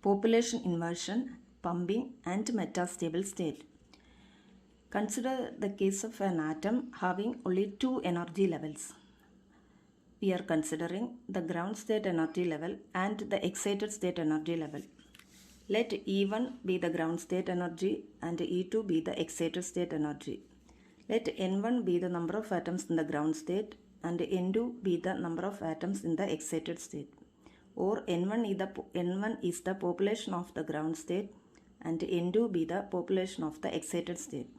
population inversion, pumping, and metastable state. Consider the case of an atom having only two energy levels. We are considering the ground state energy level and the excited state energy level. Let E1 be the ground state energy and E2 be the excited state energy. Let N1 be the number of atoms in the ground state and N2 be the number of atoms in the excited state. Or N1 is the population of the ground state and N2 be the population of the excited state.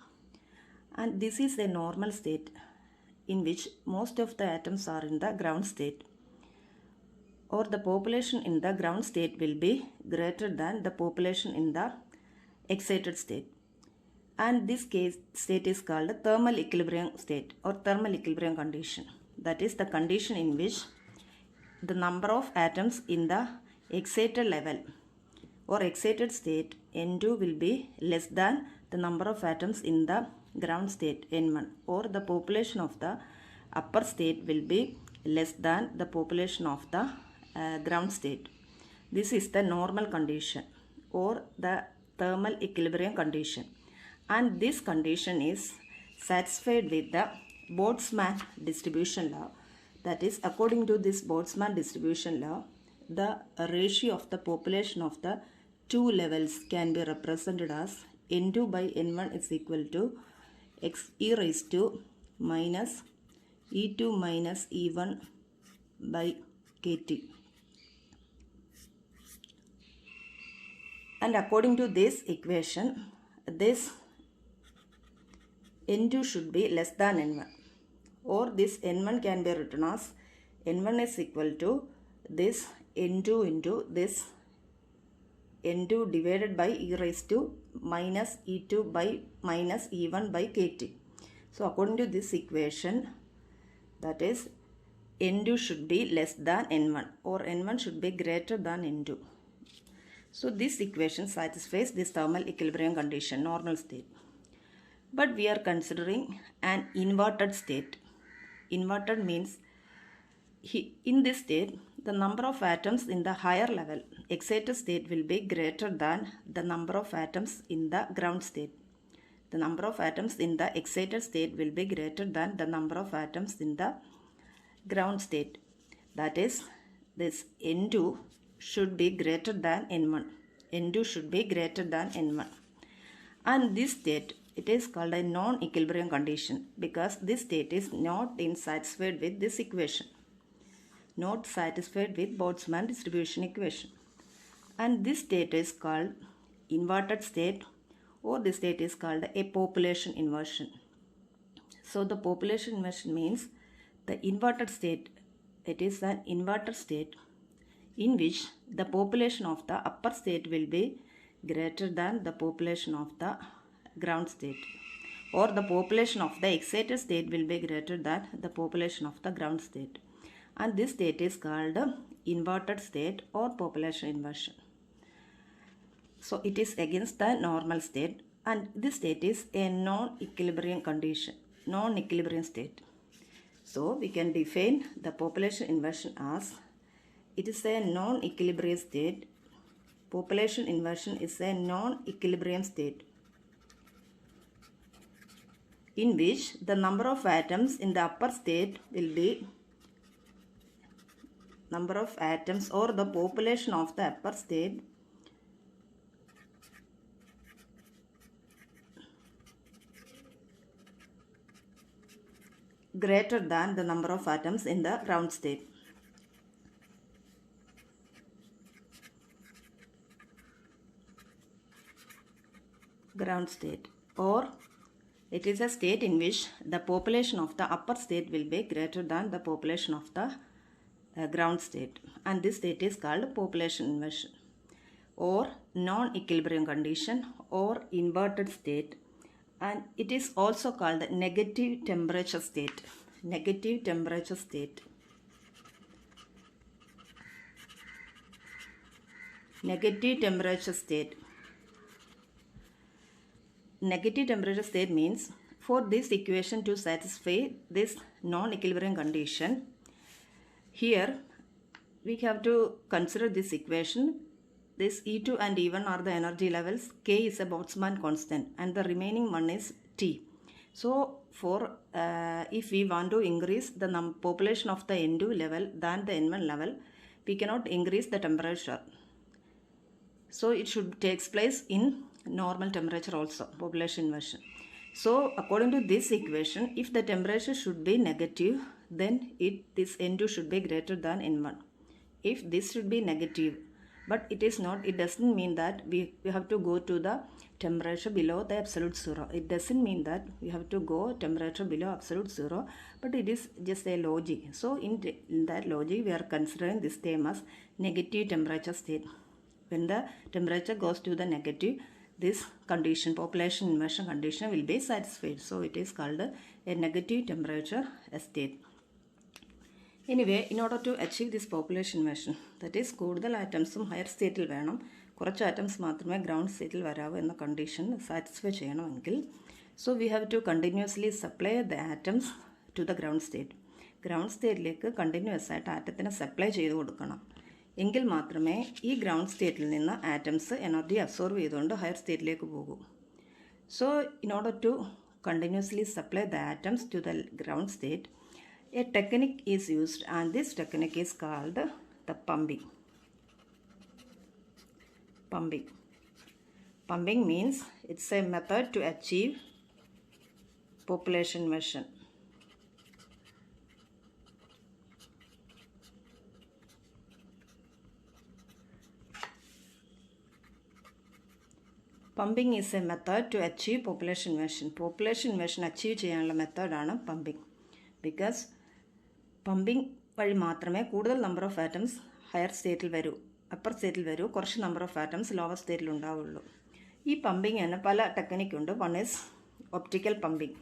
And this is a normal state in which most of the atoms are in the ground state, or the population in the ground state will be greater than the population in the excited state. And this case state is called thermal equilibrium state or thermal equilibrium condition. That is the condition in which the number of atoms in the excited level or excited state N2 will be less than the number of atoms in the ground state N1, or the population of the upper state will be less than the population of the ground state. This is the normal condition or the thermal equilibrium condition, and this condition is satisfied with the Boltzmann distribution law. That is, according to this Boltzmann distribution law, the ratio of the population of the two levels can be represented as N2 by N1 is equal to e raised to minus E2 minus E1 by KT. And according to this equation, this N2 should be less than N1, or this N1 can be written as N1 is equal to this N2 into this N2 divided by e raised to minus E2 by minus E1 by KT. So according to this equation, that is N2 should be less than N1 or N1 should be greater than N2. So this equation satisfies this thermal equilibrium condition, normal state. But we are considering an inverted state. Inverted means in this state, the number of atoms in the higher level, excited state, will be greater than the number of atoms in the ground state. The number of atoms in the excited state will be greater than the number of atoms in the ground state. That is, this N2 should be greater than N1. N2 should be greater than N1. And this state, it is called a non-equilibrium condition because this state is not satisfied with this equation, not satisfied with Boltzmann distribution equation. And this state is called inverted state, or this state is called a population inversion. So the population inversion means the inverted state, it is an inverted state in which the population of the upper state will be greater than the population of the ground state, or the population of the excited state will be greater than the population of the ground state. And this state is called inverted state or population inversion. So it is against the normal state, and this state is a non-equilibrium condition, non-equilibrium state. So we can define the population inversion as it is a non-equilibrium state. Population inversion is a non-equilibrium state in which the number of atoms in the upper state will be number of atoms or the population of the upper state greater than the number of atoms in the ground state. Ground state, or it is a state in which the population of the upper state will be greater than the population of the ground state, and this state is called population inversion or non-equilibrium condition or inverted state, and it is also called negative temperature state. Negative temperature state. Negative temperature state. Negative temperature state means for this equation to satisfy this non-equilibrium condition, here we have to consider this equation this E2 and E1 are the energy levels. K is a Boltzmann constant and the remaining one is T. So for if we want to increase the population of the N2 level than the N1 level, we cannot increase the temperature. So it should take place in normal temperature also, population inversion. So according to this equation, if the temperature should be negative, then this N2 should be greater than N1. If this should be negative, but it is not, it doesn't mean that we have to go to the temperature below the absolute zero. It doesn't mean that we have to go temperature below absolute zero, but it is just a logic. So in that logic, we are considering this term as negative temperature state. When the temperature goes to the negative, this condition, population inversion condition, will be satisfied. So it is called a negative temperature state. Anyway, in order to achieve this population inversion, that is, കൂടുതൽ ആറ്റംസും higher സ്റ്റേറ്റിൽ വേണം, കുറച്ച് atoms മാത്രമേ ground സ്റ്റേറ്റിൽ വരാവൂ എന്ന condition satisfy ചെയ്യണമെങ്കിൽ, so we have to continuously supply the atoms to the ground state. ഗ്രൗണ്ട് സ്റ്റേറ്റിലേക്ക് കണ്ടിന്യൂസ് ആയിട്ട് ആറ്റത്തിന് സപ്ലൈ ചെയ്ത് കൊടുക്കണം. എങ്കിൽ മാത്രമേ ഈ ഗ്രൗണ്ട് സ്റ്റേറ്റിൽ നിന്ന് ആറ്റംസ് എനർജി അബ്സോർവ് ചെയ്തുകൊണ്ട് ഹയർ സ്റ്റേറ്റിലേക്ക് പോകൂ. So in order to continuously supply the atoms to the ground state, a technique is used, and this technique is called the pumping. Pumping means it's a method to achieve population inversion. Pumping is a method to achieve population inversion. Population inversion achieve ചെയ്യാനുള്ള മെത്തേഡാണ് pumping. Because pumping വഴി മാത്രമേ കൂടുതൽ number of atoms higher സ്റ്റേറ്റിൽ വരൂ, upper സ്റ്റേറ്റിൽ വരൂ, കുറച്ച് നമ്പർ ഓഫ് ആറ്റംസ് ലോവർ സ്റ്റേറ്റിൽ ഉണ്ടാവുള്ളൂ. ഈ പമ്പിങ് തന്നെ പല ടെക്നിക്കുണ്ട്. One is optical pumping,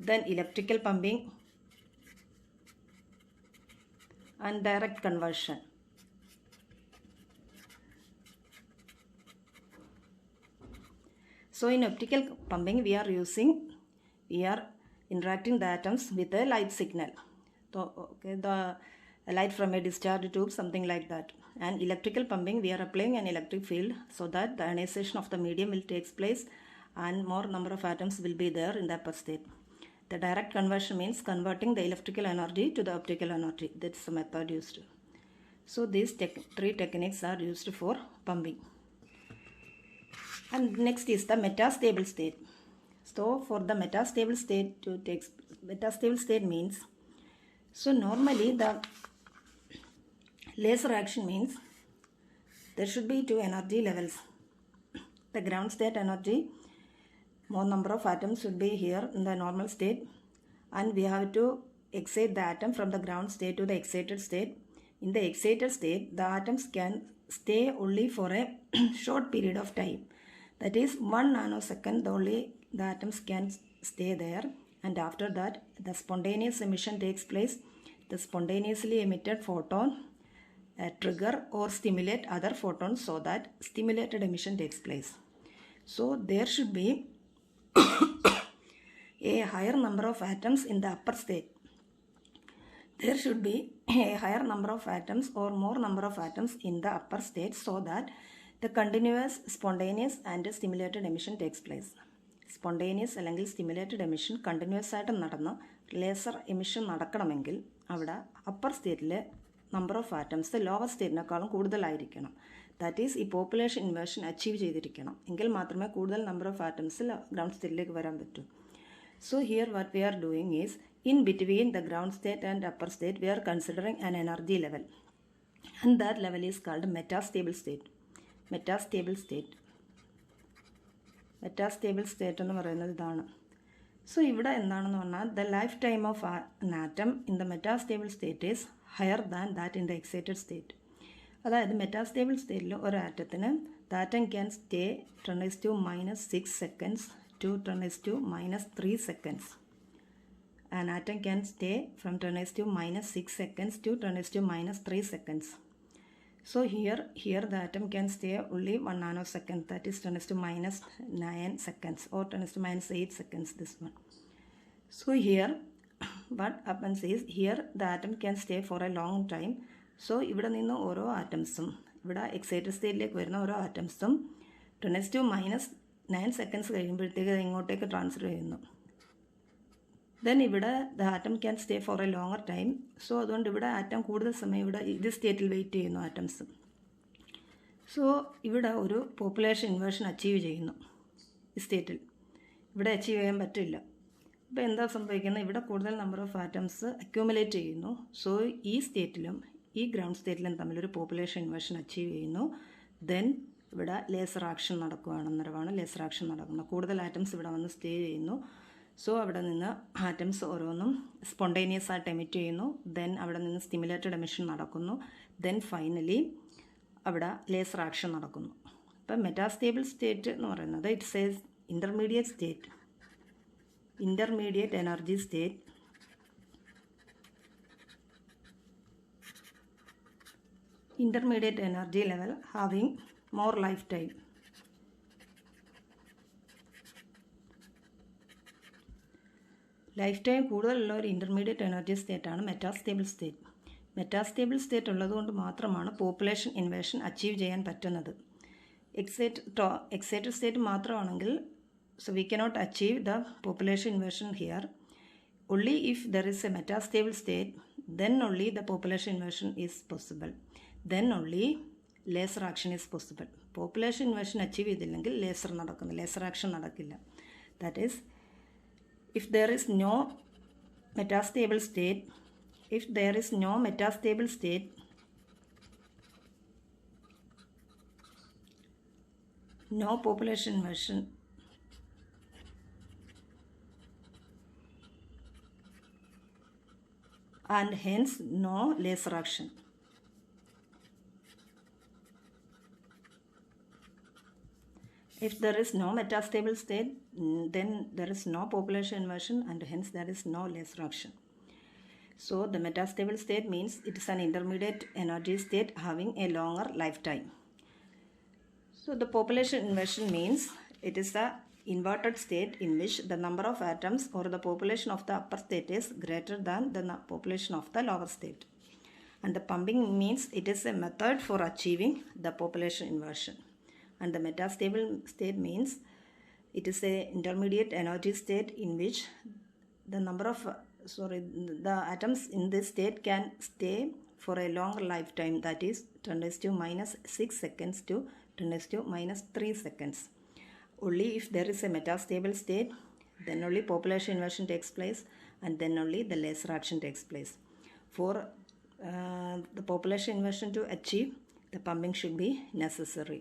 then electrical pumping and direct conversion. So in optical pumping, we are interacting the atoms with a light signal. So, okay, the light from a discharge tube, something like that. And electrical pumping, we are applying an electric field so that the ionization of the medium will take place and more number of atoms will be there in the upper state. The direct conversion means converting the electrical energy to the optical energy. That's the method used. So these three techniques are used for pumping. And next is the metastable state. So for the metastable state to take, metastable state means, so normally the laser action means there should be two energy levels. The ground state energy, more number of atoms should be here in the normal state, and we have to excite the atom from the ground state to the excited state. In the excited state, the atoms can stay only for a short period of time. That is 1 nanosecond only the atoms can stay there, and after that the spontaneous emission takes place. The spontaneously emitted photon trigger or stimulate other photons so that stimulated emission takes place. So there should be a higher number of atoms in the upper state. There should be a higher number of atoms or more number of atoms in the upper state so that the continuous spontaneous and stimulated emission takes place. Spontaneous അല്ലെങ്കിൽ stimulated emission continuous ആയിട്ട് നടന്ന് laser emission നടക്കണമെങ്കിൽ അവിടെ upper സ്റ്റേറ്റിലെ number of atoms lower സ്റ്റേറ്റിനേക്കാളും കൂടുതലായിരിക്കണം. That is ഈ population inversion achieve ചെയ്തിരിക്കണം. എങ്കിൽ മാത്രമേ കൂടുതൽ നമ്പർ ഓഫ് ആറ്റംസ് ഗ്രൗണ്ട് സ്റ്റേറ്റിലേക്ക് വരാൻ പറ്റൂ. So here what we are doing is, in between the ground state and upper state, we are considering an energy level. And that level is called metastable state. Metastable state എന്ന് പറയുന്നത് ഇതാണ്. So ഇവിടെ എന്താണെന്ന് പറഞ്ഞാൽ the lifetime of an atom in the metastable state is higher than that in the excited state. അതായത് metastable സ്റ്റേറ്റിൽ ഒരു ആറ്റത്തിന് the atom can stay 10⁻⁻6 seconds to 10⁻⁻3 seconds. An atom can stay from 10⁻⁻6 seconds to 10⁻⁻3 seconds. So here the atom can stay only 1 nanosecond, that is 10⁻⁹ seconds or 10⁻⁸ seconds, this one. So here what happens is, here the atom can stay for a long time. So ഇവിടെ നിന്ന് ഓരോ ആറ്റംസും, ഇവിടെ excited സ്റ്റേറ്റിലേക്ക് വരുന്ന ഓരോ ആറ്റംസും 10⁻⁹ seconds കഴിയുമ്പോഴത്തേക്ക് ഇങ്ങോട്ടേക്ക് transfer ചെയ്യുന്നു. ദെൻ ഇവിടെ the atom can stay for a longer time. So അതുകൊണ്ട് ഇവിടെ ആറ്റം കൂടുതൽ സമയം ഇവിടെ ഇത് സ്റ്റേറ്റിൽ വെയിറ്റ് ചെയ്യുന്നു ആറ്റംസ്. സോ ഇവിടെ ഒരു പോപ്പുലേഷൻ ഇൻവേർഷൻ അച്ചീവ് ചെയ്യുന്നു ഈ സ്റ്റേറ്റിൽ. ഇവിടെ അച്ചീവ് ചെയ്യാൻ പറ്റില്ല. ഇപ്പോൾ എന്താ സംഭവിക്കുന്നത്, ഇവിടെ കൂടുതൽ നമ്പർ ഓഫ് ആറ്റംസ് അക്യൂമുലേറ്റ് ചെയ്യുന്നു. സോ ഈ സ്റ്റേറ്റിലും ഈ ഗ്രൗണ്ട് സ്റ്റേറ്റിലും തമ്മിലൊരു പോപ്പുലേഷൻ ഇൻവേർഷൻ അച്ചീവ് ചെയ്യുന്നു. ദെൻ ഇവിടെ ലേസർ ആക്ഷൻ നടക്കുകയാണെന്നേരമാണ് ലേസർ ആക്ഷൻ നടക്കുന്നത്. കൂടുതൽ ആറ്റംസ് ഇവിടെ വന്ന് സ്റ്റേ ചെയ്യുന്നു. സോ അവിടെ നിന്ന് ആറ്റംസ് ഓരോന്നും സ്പോണ്ടേനിയസ് ആയിട്ട് എമിറ്റ് ചെയ്യുന്നു. ദെൻ അവിടെ നിന്ന് സ്റ്റിമുലേറ്റഡ് എമിഷൻ നടക്കുന്നു. ദെൻ ഫൈനലി അവിടെ ലേസർ ആക്ഷൻ നടക്കുന്നു. ഇപ്പം മെറ്റാസ്റ്റേബിൾ സ്റ്റേറ്റ് എന്ന് പറയുന്നത് it's a intermediate state, intermediate energy state, intermediate energy level having more lifetime. Lifetime കൂടുതലുള്ള ഒരു ഇൻ്റർമീഡിയറ്റ് എനർജി സ്റ്റേറ്റാണ് മെറ്റാസ്റ്റേബിൾ സ്റ്റേറ്റ്. മെറ്റാസ്റ്റേബിൾ സ്റ്റേറ്റ് ഉള്ളതുകൊണ്ട് മാത്രമാണ് പോപ്പുലേഷൻ ഇൻവേഷൻ അച്ചീവ് ചെയ്യാൻ പറ്റുന്നത്. എക്സൈറ്റഡ് സ്റ്റേറ്റ് മാത്രമാണെങ്കിൽ so we cannot achieve the population inversion here. Only if there is a metastable state, then only the population inversion is possible. Then only laser action is possible. Population inversion achieve ചെയ്തില്ലെങ്കിൽ laser action നടക്കില്ല. That is, if there is no metastable state, no population inversion, and hence no laser action. If there is no metastable state, then there is no population inversion and hence there is no laser action. So the metastable state means it is an intermediate energy state having a longer lifetime. So the population inversion means it is a inverted state in which the number of atoms or the population of the upper state is greater than the population of the lower state. And the pumping means it is a method for achieving the population inversion. And the metastable state means it is a intermediate energy state in which the the atoms in this state can stay for a longer lifetime, that is 10⁻⁶ seconds to 10⁻³ seconds. Only if there is a metastable state, then only population inversion takes place and then only the laser action takes place. For the population inversion to achieve, the pumping should be necessary.